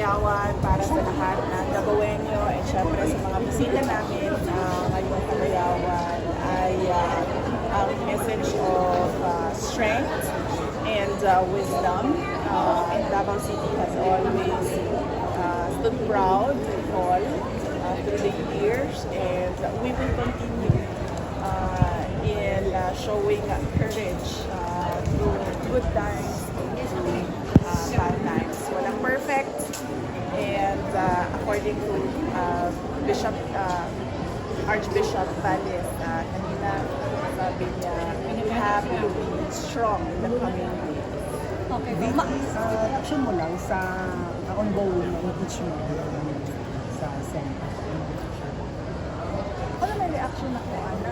Kadayawan, para sa lahat ng Dabawenyo, at syempre sa mga bisita namin ngayong Kadayawan ay ang message of strength and wisdom. And Davao City has always stood proud and tall through the years, and we will continue in showing courage through good times and bad times. Walang perfect, and according to Archbishop Valles, kanina sabi niya, we have to be strong in the coming days. Okay. Action mo lang sa ongoing impeachment sa Senate. Ano may reaction ako, ana?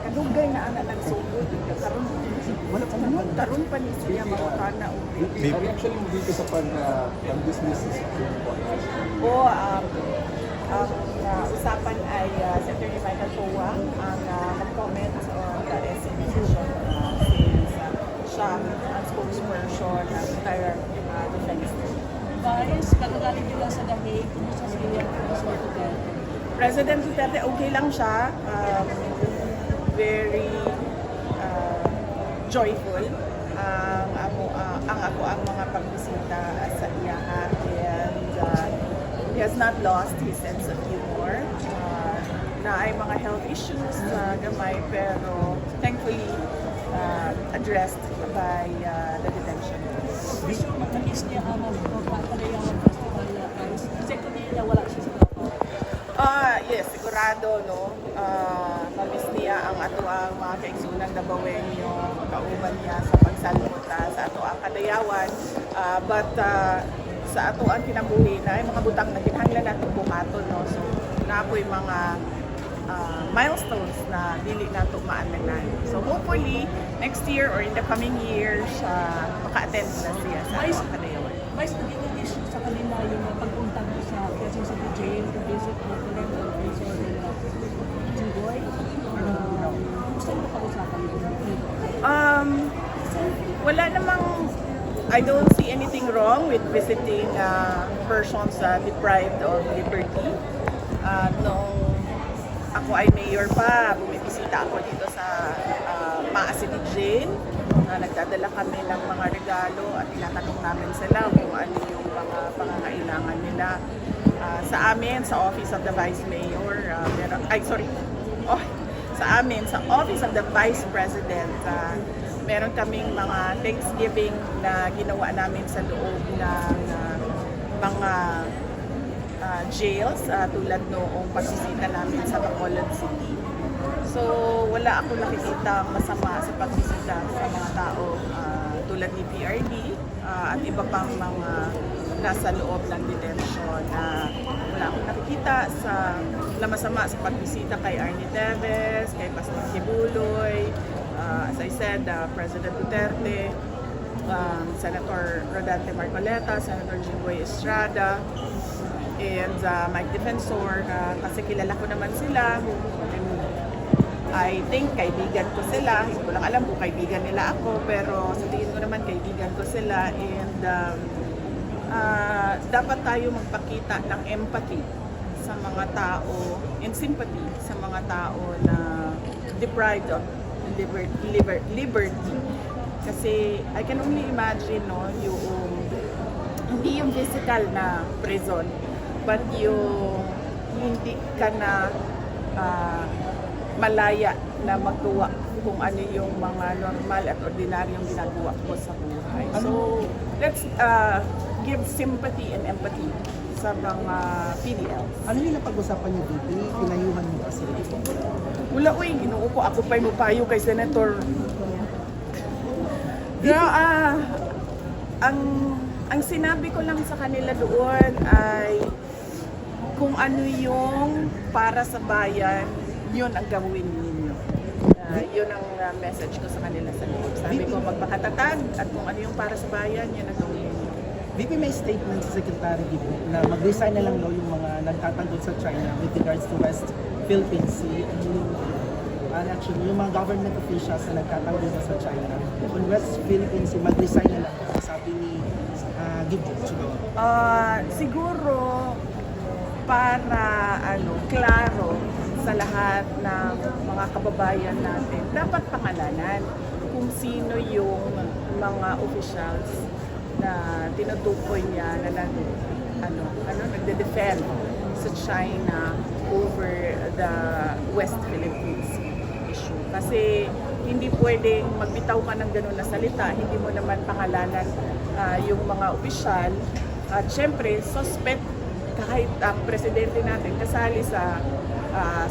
Kadugay na ana nagsugod. Karon pa ni siya mga kana uli. Ang reaction mo dito sa pag-dismiss sa Supreme Court? Ang usapan ay Senator Michael Poa ang mag-comment on the resignation since siya ang spokesperson ng entire defense. Vice, kagagaling nila sa Dahig, kumusta si President Duterte? President Duterte, okay lang siya. Very joyful ang ako ang mga pagbisita sa iyaha, and he has not lost his sense of humor. Na ay mga health issues gamay, pero thankfully addressed by the detention. Gusto matamis niya ang Kadayawan Festival Vice. Kasi kanina wala siya sa Davao. Yes, sigurado, no. Mamiss niya ang ato ang mga kaigsunan Dabawenyo, kauban niya sa pagsalmot sa ato ang Kadayawan. But sa ato ang kinabuhi na ay mga butang na kinahanglan natin buhaton, no. So, naapoy mga milestones na dili nato maandanan. So hopefully next year or in the coming years maka-attend na siya sa ato ang Kadayawan. Vice, naging issue sa kanila yung pagpunta ko sa Quezon City Jail to visit the parental advisor nila, Jiboy. Gusto mo pag-usapan yun? Wala namang, I don't see anything wrong with visiting persons deprived of liberty. Nung ako ay mayor pa, bumibisita ako dito sa Maa City Jail. Nagdadala kami ng mga regalo at tinatanong namin sila kung ano yung mga pangangailangan nila. Sa amin, sa Office of the Vice Mayor, sa amin, sa Office of the Vice President, meron kaming mga Thanksgiving na ginawa namin sa loob ng mga jails, tulad noong pagsisita namin sa Bacolod City. So wala ako nakikita masama sa pagsisita sa mga tao tulad ni PRD at iba pang mga nasa loob ng detention. Wala akong nakikita na masama sa pagbisita kay Arnie Teves, kay Pastor Kibuloy, as I said, President Duterte, Senator Rodante Marcoleta, Senator Jinggoy Estrada, and Mike Defensor, kasi kilala ko naman sila. I think kaibigan ko sila. Hindi ko lang alam kung kaibigan nila ako, pero sa tingin ko naman kaibigan ko sila, and dapat tayo magpakita ng empathy sa mga tao and sympathy sa mga tao na deprived of liberty. Kasi I can only imagine, no, hindi yung physical na prison, but yung hindi ka na malaya na magawa kung ano yung mga normal at ordinaryong ginagawa ko sa buhay. So, let's give sympathy and empathy sa mga PDLs. Ano yung napag-usapan niyo, VP? Pinayuhan mo kasi. Wala, ginuupo ako pa yung payo kay Senator. Ang sinabi ko lang sa kanila doon ay kung ano yung para sa bayan, yun ang gawin ninyo. Yun ang message ko sa kanila sa loob. Sabi ko, magpakatatag at kung ano yung para sa bayan, yun ang gawin ninyo. VP, may statement sa Secretary Gibo na mag-resign na lang daw yung mga nagtatanggol sa China with regards to West Philippine Sea. Actually, yung mga government officials na nagtatanggol na sa China, on West Philippine Sea, mag-resign na lang, sabi ni Gibo. Siguro para klaro sa lahat ng mga kababayan natin, dapat pangalanan kung sino yung mga officials na tinutukoy niya na nagde-defend sa China over the West Philippines issue. Kasi hindi pwedeng magbitaw ka ng gano'n na salita, hindi mo naman pangalanan yung mga opisyal. At syempre, suspect kahit ang presidente natin kasali sa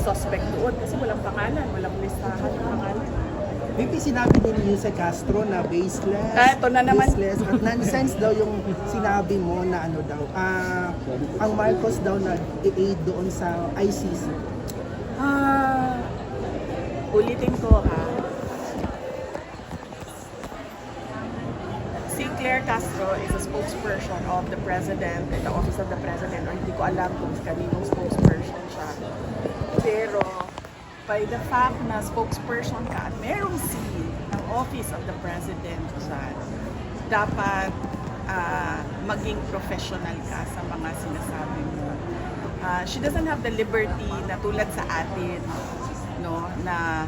suspect doon kasi walang pangalan, walang listahan ng pangalan. Maybe sinabi din ni Jose Castro na baseless. Ito na naman. Baseless. At nonsense daw yung sinabi mo na ang Marcos daw nag-aid doon sa ICC. Ulitin ko Si Claire Castro is a spokesperson of the President in the Office of the President, or hindi ko alam kung kaninong spokesperson siya. Pero by the fact na spokesperson ka at merong seal ng Office of the President dyan, dapat maging professional ka sa mga sinasabi mo. She doesn't have the liberty na tulad sa atin, no, na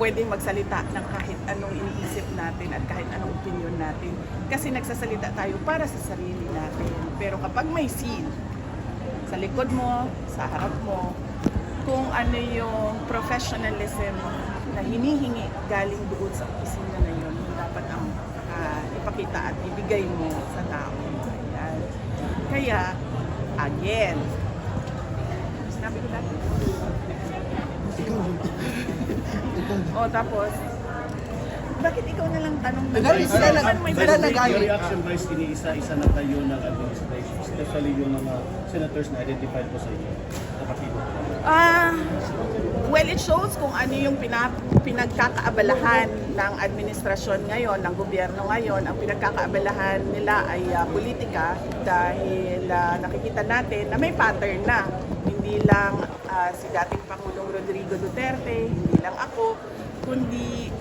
pwedeng magsalita ng kahit anong iniisip natin at kahit anong opinion natin. Kasi nagsasalita tayo para sa sarili natin. Pero kapag may seal sa likod mo, sa harap mo, kung ano yung professionalism na hinihingi galing doon sa opisina na yun, dapat ang ipakita at ibigay mo sa tao. Ayan. Kaya, again, sinabi ko dati? Tapos, bakit ikaw na lang tanong na? Your reaction guys, iniisa-isa na kayo ng administration, especially yung mga senators na identified po sa inyo. Nakakita ko. Well, it shows kung ano yung pinagkakaabalahan ng administrasyon ngayon, ng gobyerno ngayon. Ang pinagkakaabalahan nila ay politika dahil nakikita natin na may pattern na. Hindi lang si dating Pangulong Rodrigo Duterte, hindi lang ako, kundi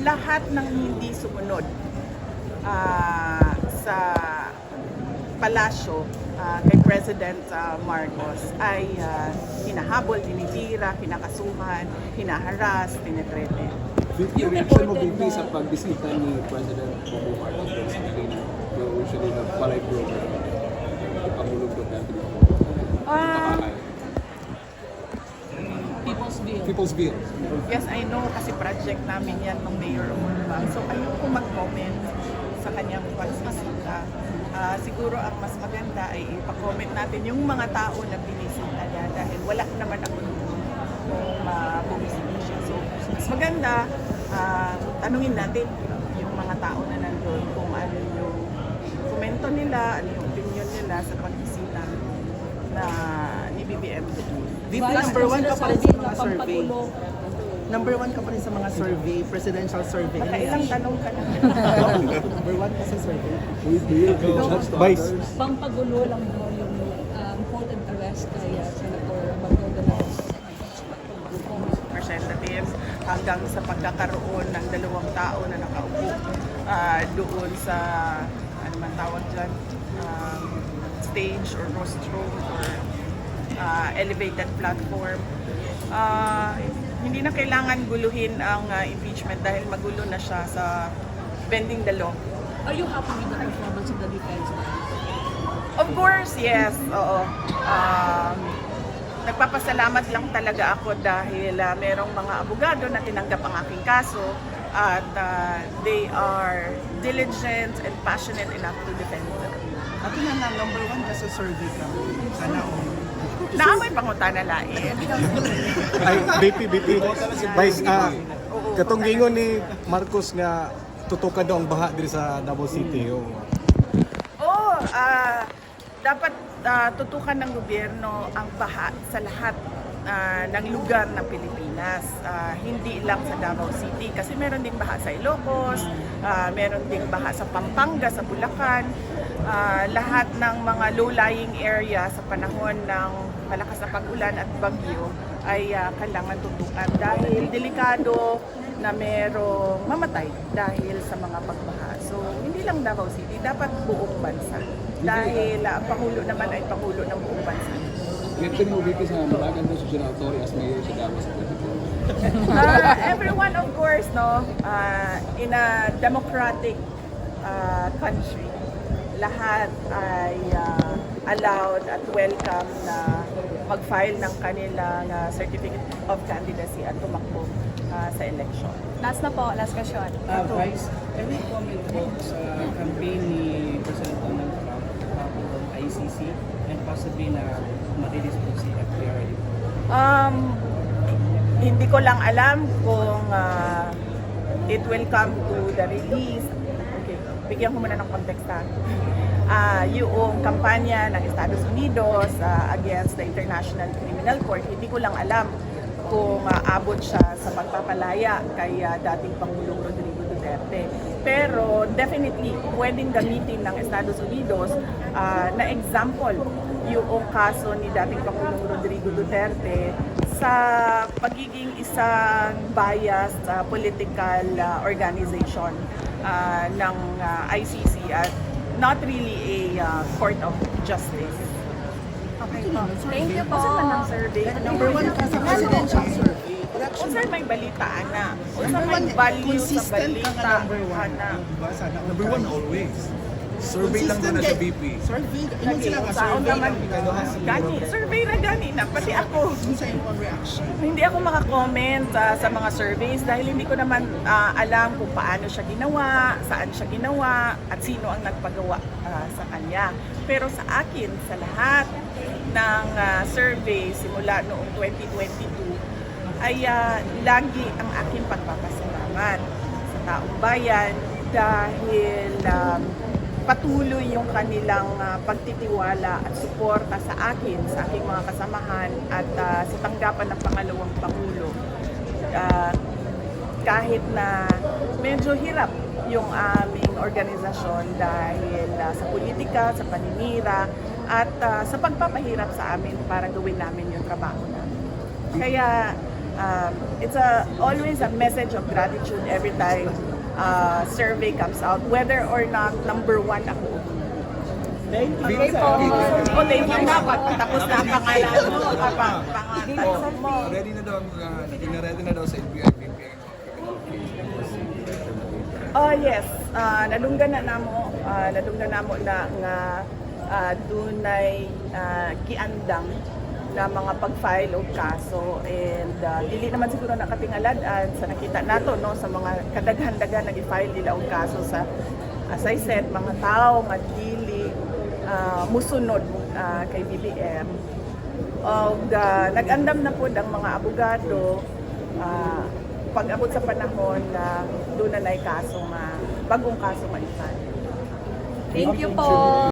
lahat ng hindi sumunod sa palasyo kay President Marcos ay hinahabol, tinitira, kinakasuhan, hinaharas, tinetrete. Yung reaction mo BP sa pagbisita ni President Bongbong Marcos doon sa Pilipinas, yung usually na palay program, Pangulong Duterte. People's Bill. Yes, I know kasi project namin yan ng Mayor Umurba. So ayoko mag-comment sa kanyang pagsisita. Siguro ang mas maganda ay ipa-comment natin yung mga tao na binisita niya dahil wala naman ako doon kung bumisita siya. So mas maganda, tanungin natin yung mga tao na nandun kung ano yung komento nila, ano yung opinion nila sa pagbisita na ni BBM doon. VP, number one ka pa rin sa mga survey. Number one ka pa rin sa mga survey, presidential survey. Nakailang tanong ka na. Number one ka sa survey. Vice. Pampagulo lang daw yung important arrest kay Senator Bato de la Representatives hanggang sa pagkakaroon ng dalawang tao na nakaupo doon sa ano man tawag dyan, stage or rostrum or elevated platform. Hindi na kailangan guluhin ang impeachment dahil magulo na siya sa bending the law. Are you happy with the performance of the defense? Of course, yes. Oo. Nagpapasalamat lang talaga ako dahil merong mga abogado na tinanggap ang aking kaso at they are diligent and passionate enough to defend it. At yun na, number one ka sa survey ka. Sana Naamoy pangutan na lain. Ay, BP. Vice, katong gingon ni Marcos nga tutukan daw ang baha diri sa Davao City. Dapat tutukan ng gobyerno ang baha sa lahat ng lugar ng Pilipinas. Hindi lang sa Davao City kasi meron ding baha sa Ilocos, meron ding baha sa Pampanga, sa Bulacan. Lahat ng mga low-lying area sa panahon ng malakas na pag-ulan at bagyo ay kailangan tutukan dahil delikado na merong mamatay dahil sa mga pagbaha. So, hindi lang Davao City, dapat buong bansa. Dahil ang Pangulo naman ay Pangulo ng buong bansa. Ngayon mo VP sa Malagan Constitutional Authority as mayor sa Davao sa 2024. Everyone, of course, no, in a democratic country, lahat ay allowed at welcome na mag-file ng kanilang certificate of candidacy at tumakbo sa election. Last na po, last question. Vice, any comment po sa campaign ni President Donald Trump about ICC and possibly na marilis po si FPRD? Hindi ko lang alam kung it will come to the release. Okay, bigyan ko muna ng context ha. Yung kampanya ng Estados Unidos against the International Criminal Court, hindi ko lang alam kung abot siya sa pagpapalaya kay dating Pangulong Rodrigo Duterte. Pero definitely, pwedeng gamitin ng Estados Unidos na example yung kaso ni dating Pangulong Rodrigo Duterte sa pagiging isang biased political organization ng ICC at not really a court of justice. Okay po. Thank you po. Kasi man ang survey. Number one kasi presidential survey. Election Kung saan may balitaan na. Kung saan may value sa consistent ka balita. nga number one. na. Diba? Sana Number one always. Survey lang na sa BP. Survey. Ingon Lagi, sila ka, taon survey naman. lang. Gani, survey na gani na. Pati ako. Sa inyong reaction. Hindi ako makakomment sa mga surveys dahil hindi ko naman alam kung paano siya ginawa, saan siya ginawa, at sino ang nagpagawa sa kanya. Pero sa akin, sa lahat ng survey simula noong 2022, ay lagi ang aking pagpapasalamat sa taong bayan dahil patuloy yung kanilang pagtitiwala at suporta sa akin, sa aking mga kasamahan at sa tanggapan ng pangalawang Pangulo. Kahit na medyo hirap yung aming organisasyon dahil sa politika, sa paninira at sa pagpapahirap sa amin para gawin namin yung trabaho namin. Kaya it's always a message of gratitude every time survey comes out, whether or not number one ako. Thank you. Okay po. O, thank you na. Tapos na ang pangalan mo. Pangalan mo. Ready na daw, ready na daw sa NBI, BP. Oh yes, nadunggan na namo na nga dunay giandam na mga pag-file og kaso and dili naman siguro nakatingaladan sa nakita nato no sa mga kadaghan-daghan na gi-file nila og kaso sa as I said mga tao nga dili musunod kay BBM og nag-andam na pud ang mga abogado pag-abot sa panahon na doon na kaso bagong kaso ma-file. Thank you po.